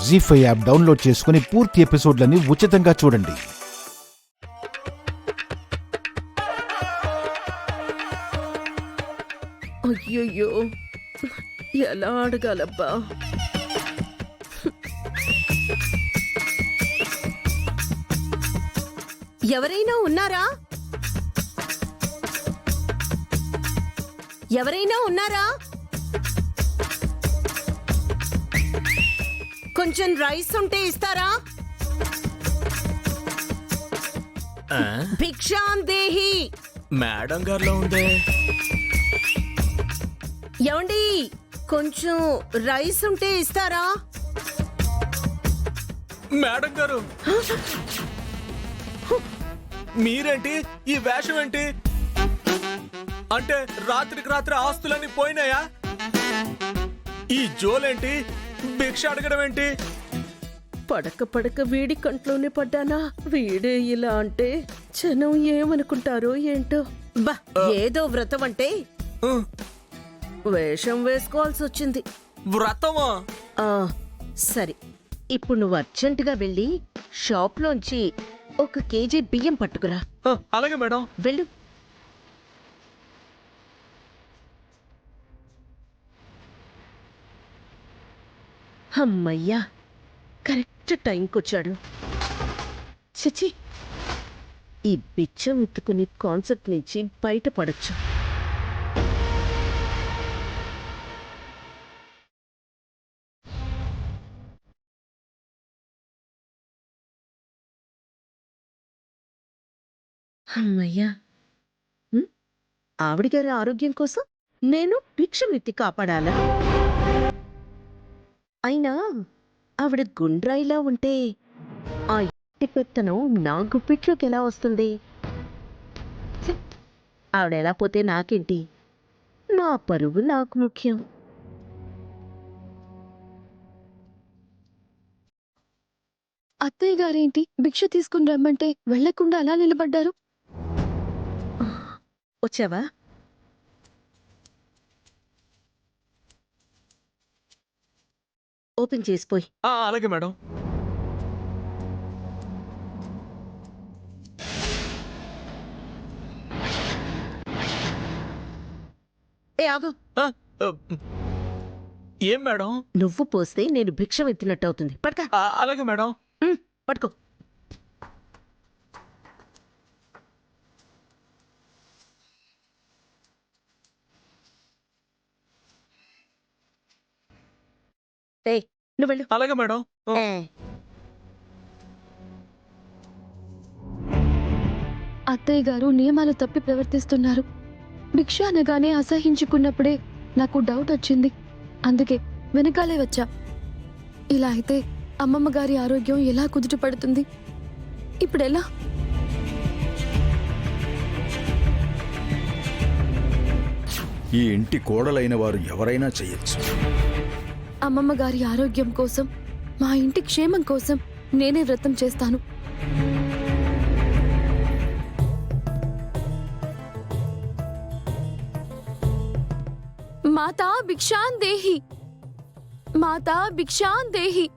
జీ5 app download చేసుకుని పూర్తి ఎపిసోడ్లని ఉచితంగా చూడండి. అయ్యయ్యో, ఎలా అడగాలబ్బా? ఎవరైనా ఉన్నారా? ఎవరైనా ఉన్నారా? కొంచెం రైస్ ఉంటే ఇస్తారా? భిక్షాందేహి మేడం గారిలో ఉందే. ఏమండి, కొంచెం రైస్ ఉంటే ఇస్తారా? మేడం గారు, మీరేంటి ఈ వేషం ఏంటి? అంటే రాత్రికి రాత్రి ఆస్తులన్నీ పోయినాయా? ఈ జోలేంటి? భిక్ష అడగడం ఏంటి? పడక పడక వీడి కంట్లోనే పడ్డానా? వీడే ఇలా అంటే జనం ఏమనుకుంటారో ఏంటో. బా, ఏదో వ్రతం అంటే వేషం వేసుకోవాల్సి వచ్చింది. వ్రతమా? సరే, ఇప్పుడు నువ్వు అర్జెంటుగా వెళ్ళి షాప్లోంచి 1 కేజీ బియ్యం పట్టుకురా. అలాగే మేడం. వెళ్ళు. అమ్మయ్యా, కరెక్ట్ టైంకి వచ్చాడు. చిచి, ఈ బిచ్చం ఎత్తుకుని కాన్సెప్ట్ నుంచి బయటపడచ్చు. అమ్మయ్యా, ఆవిడ గారి ఆరోగ్యం కోసం నేను భిక్షమెత్తి కాపాడాలా? అయినా ఆవిడ గుండ్రాయిలా ఉంటే ఆ ఇంటి పెత్తనం నా గుప్పిట్లోకి ఎలా వస్తుంది? ఆవిడ ఎలా పోతే నాకేంటి? నా పరువు నాకు ముఖ్యం. అత్తయ్య గారేంటి భిక్ష తీసుకుని రమ్మంటే వెళ్లకుండా అలా నిలబడ్డారు? వచ్చావా? ఓపెన్ చేసిపోయి. అలాగే మేడం. ఏ ఆగు. ఏం మేడం? నువ్వు పోస్తే నేను భిక్షం ఎత్తినట్టు అవుతుంది. పట్టుక. అలాగే మేడం. పట్టుకో. ఏ, నువ్వు వెళ్ళు. అలాగే మేడం. అత్తయ్య గారు నియమాలు తప్పి ప్రవర్తిస్తున్నారు. భిక్ష అనగానే అసహించుకున్నప్పుడే నాకు డౌట్ వచ్చింది. అందుకే వెనకాలే వచ్చా. ఇలా అయితే అమ్మమ్మ గారి ఆరోగ్యం ఎలా కుదుట పడుతుంది? ఇప్పుడెలా? ఈ ఇంటి కోడలైన వారు ఎవరైనా చేయొచ్చు. అమ్మమ్మ గారి ఆరోగ్యం కోసం, మా ఇంటి క్షేమం కోసం నేనే వ్రతం చేస్తాను. మాతా భిక్షాందేహి, మాతా భిక్షాందేహి.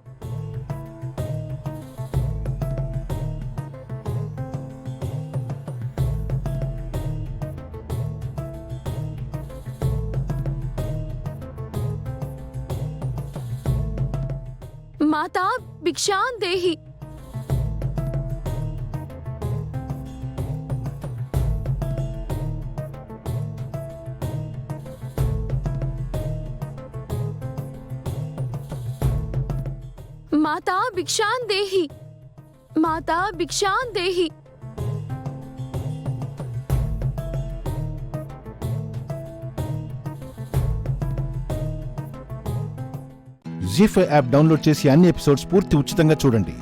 మాతా భిక్షాందేహి. మాతా భిక్షాందేహి, మాతా భిక్షాందేహి. జీ5 యాప్ డౌన్లోడ్ చేసి అన్ని ఎపిసోడ్స్ పూర్తి ఉచితంగా చూడండి.